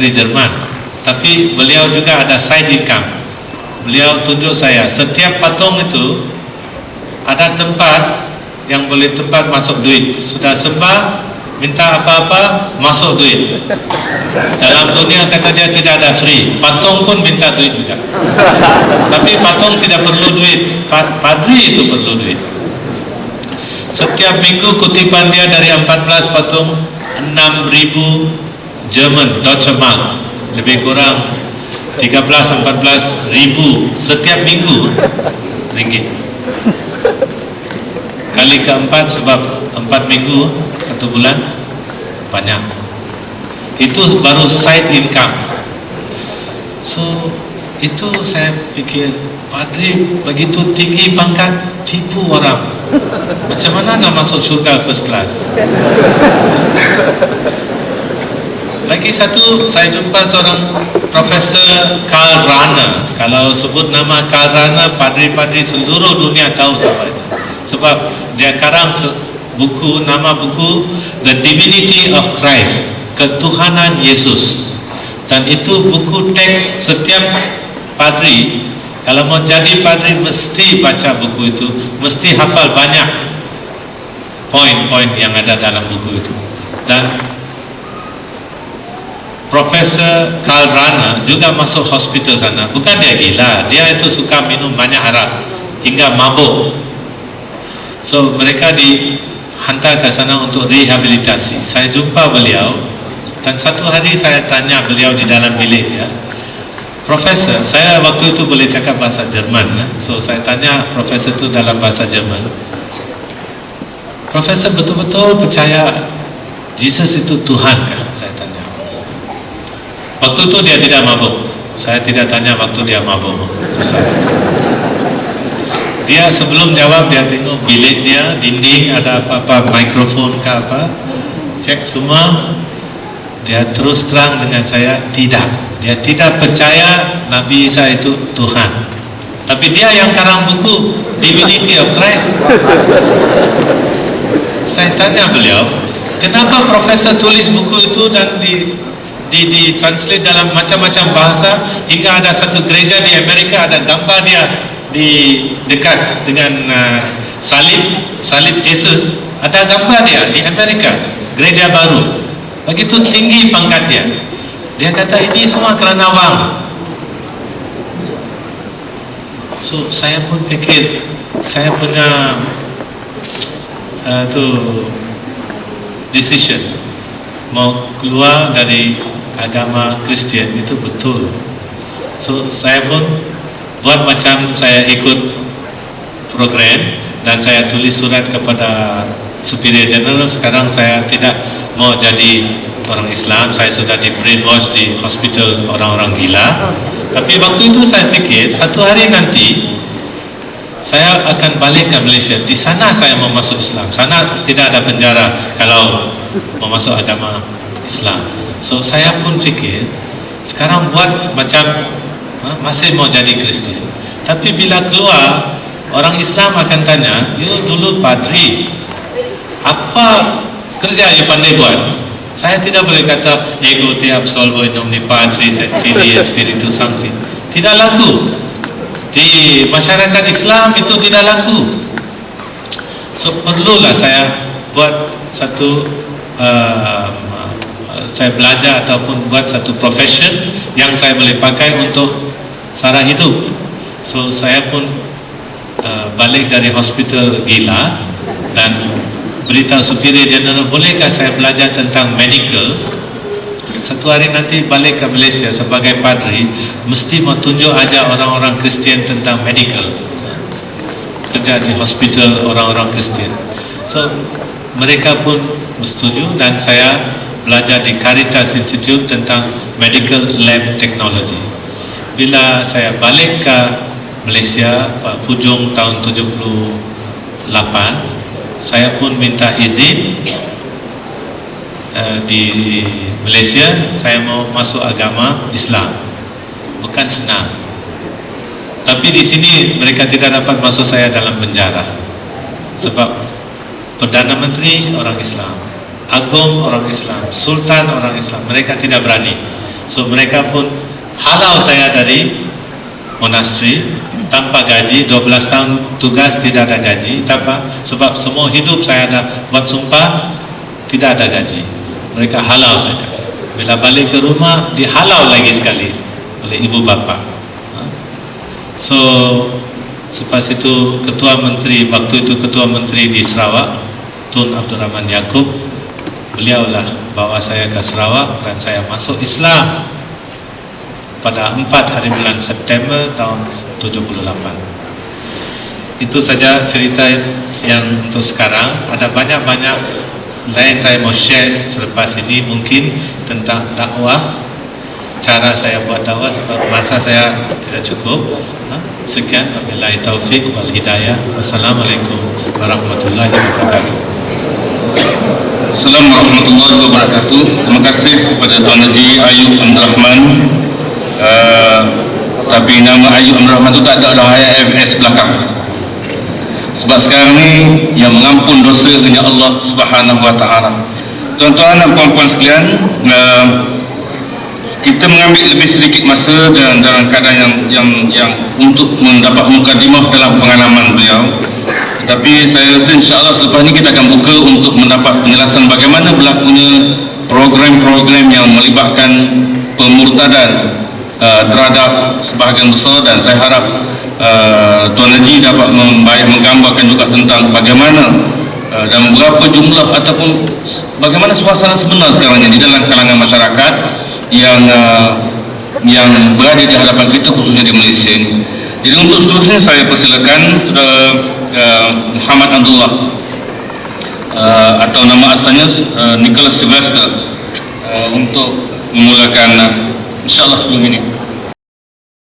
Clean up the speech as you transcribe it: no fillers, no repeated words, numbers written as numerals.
dari Jerman, tapi beliau juga ada side income. Beliau tunjuk saya setiap patung itu ada tempat yang boleh tempat masuk duit. Sudah sembah, minta apa-apa masuk duit. Dalam dunia kata dia tidak ada free. Patung pun minta duit juga. Tapi patung tidak perlu duit. Padri itu perlu duit. Setiap minggu kutipan dia dari 14 patung 6.000 German Deutsche Mark, lebih kurang 13-14 ribu setiap minggu ringgit. Kali keempat sebab 4 minggu 1 bulan banyak. Itu baru side income. So itu saya pikir padri begitu tinggi pangkat tipu orang. Macam mana nak masuk syurga first class? Lagi satu, saya jumpa seorang Profesor Karl Rahner. Kalau sebut nama Karl Rahner, padri-padri seluruh dunia tahu siapa itu. Sebab dia karang buku, nama buku The Divinity of Christ, Ketuhanan Yesus. Dan itu buku teks setiap padri. Kalau mau jadi padri mesti baca buku itu, mesti hafal banyak poin-poin yang ada dalam buku itu. Dan Profesor Karl Rahner juga masuk hospital sana. Bukan dia gila, dia itu suka minum banyak arak hingga mabuk. So mereka dihantar ke sana untuk rehabilitasi. Saya jumpa beliau dan satu hari saya tanya beliau di dalam bilik ya, Profesor, saya waktu itu boleh cakap bahasa Jerman ya. So saya tanya Profesor itu dalam bahasa Jerman, Profesor betul-betul percaya Yesus itu Tuhan kah? Saya tanya. Waktu itu dia tidak mabuk. Saya tidak tanya waktu dia mabuk. Susah. Dia sebelum jawab dia tengok bilik dia, dinding ada apa-apa, mikrofon ke apa, cek semua. Dia terus terang dengan saya tidak. Dia tidak percaya Nabi Isa itu Tuhan. Tapi dia yang karang buku Divinity of Christ. Saya tanya beliau, kenapa Profesor tulis buku itu dan di-translate dalam macam-macam bahasa hingga ada satu gereja di Amerika ada gambar dia di dekat dengan salib Yesus, ada gambar dia di Amerika, gereja baru. Begitu tinggi pangkat dia. Dia kata ini semua kerana wang. So saya pun fikir saya punya decision mau keluar dari agama Kristian itu betul. So saya pun buat macam saya ikut program dan saya tulis surat kepada Superior General. Sekarang saya tidak mau jadi orang Islam, saya sudah di brainwash di hospital orang-orang gila. Tapi waktu itu saya fikir satu hari nanti saya akan balik ke Malaysia. Di sana saya mau masuk Islam. Sana tidak ada penjara kalau mau masuk agama Islam. So saya pun fikir sekarang buat macam masih mau jadi Kristian. Tapi bila keluar orang Islam akan tanya, you dulu padri, apa kerja yang pandai buat? Saya tidak boleh kata ego te absolvo in nomine Patris et Filii et Spiritus Sancti. Tidak laku di masyarakat Islam, itu tidak laku. So perlulah saya buat satu saya belajar ataupun buat satu profession yang saya boleh pakai untuk sara hidup. So saya pun balik dari hospital gila dan beritahu Superior General, bolehkah saya belajar tentang medical? Satu hari nanti balik ke Malaysia sebagai padri, mesti mau tunjuk aja orang-orang Kristian tentang medical, kerja di hospital orang-orang Kristian. So mereka pun setuju dan saya belajar di Caritas Institute tentang medical lab technology. Bila saya balik ke Malaysia hujung tahun 78, saya pun minta izin di Malaysia, saya mau masuk agama Islam. Bukan senang. Tapi di sini mereka tidak dapat masuk saya dalam penjara. Sebab Perdana Menteri orang Islam, Agung orang Islam, Sultan orang Islam, mereka tidak berani. So mereka pun halau saya dari monasteri tanpa gaji, 12 tahun tugas tidak ada gaji. Sebab semua hidup saya ada buat sumpah, tidak ada gaji. Mereka halau saja. Bila balik ke rumah, dihalau lagi sekali oleh ibu bapa. So selepas itu ketua menteri, waktu itu ketua menteri di Sarawak, Tun Abdul Rahman Yaakob, beliaulah bawa saya ke Sarawak dan saya masuk Islam pada 4 hari bulan September tahun 78. Itu saja cerita yang untuk sekarang. Ada banyak-banyak lain saya mau share selepas ini, mungkin tentang dakwah, cara saya buat dakwah, sebab masa saya tidak cukup. Sekian, wabillahi taufik wal hidayah. Wassalamualaikum warahmatullahi wabarakatuh. Assalamualaikum warahmatullahi wabarakatuh. Terima kasih kepada Tuan Haji Ayub Abdul Rahman. Tapi nama Ayub Abdul Rahman itu tak ada dalam ayat FS belakang. Sebab sekarang ni yang mengampun dosa hanya Allah Subhanahu wa taala. Tuan-tuan dan puan-puan sekalian, kita mengambil lebih sedikit masa dan dalam keadaan yang untuk mendapat mukadimah dalam pengalaman beliau. Tapi saya rasa insya-Allah selepas ini kita akan buka untuk mendapat penjelasan bagaimana berlakunya program-program yang melibatkan pemurtadan terhadap sebahagian besar, dan saya harap Tuan Haji dapat menggambarkan juga tentang bagaimana dan berapa jumlah ataupun bagaimana suasana sebenar sekarang ini di dalam kalangan masyarakat yang berada di hadapan kita, khususnya di Malaysia ini. Jadi untuk seterusnya saya persilakan Muhammad Abdullah atau nama asalnya Nicholas Sylvester untuk memulakan insya-Allah sebelum ini.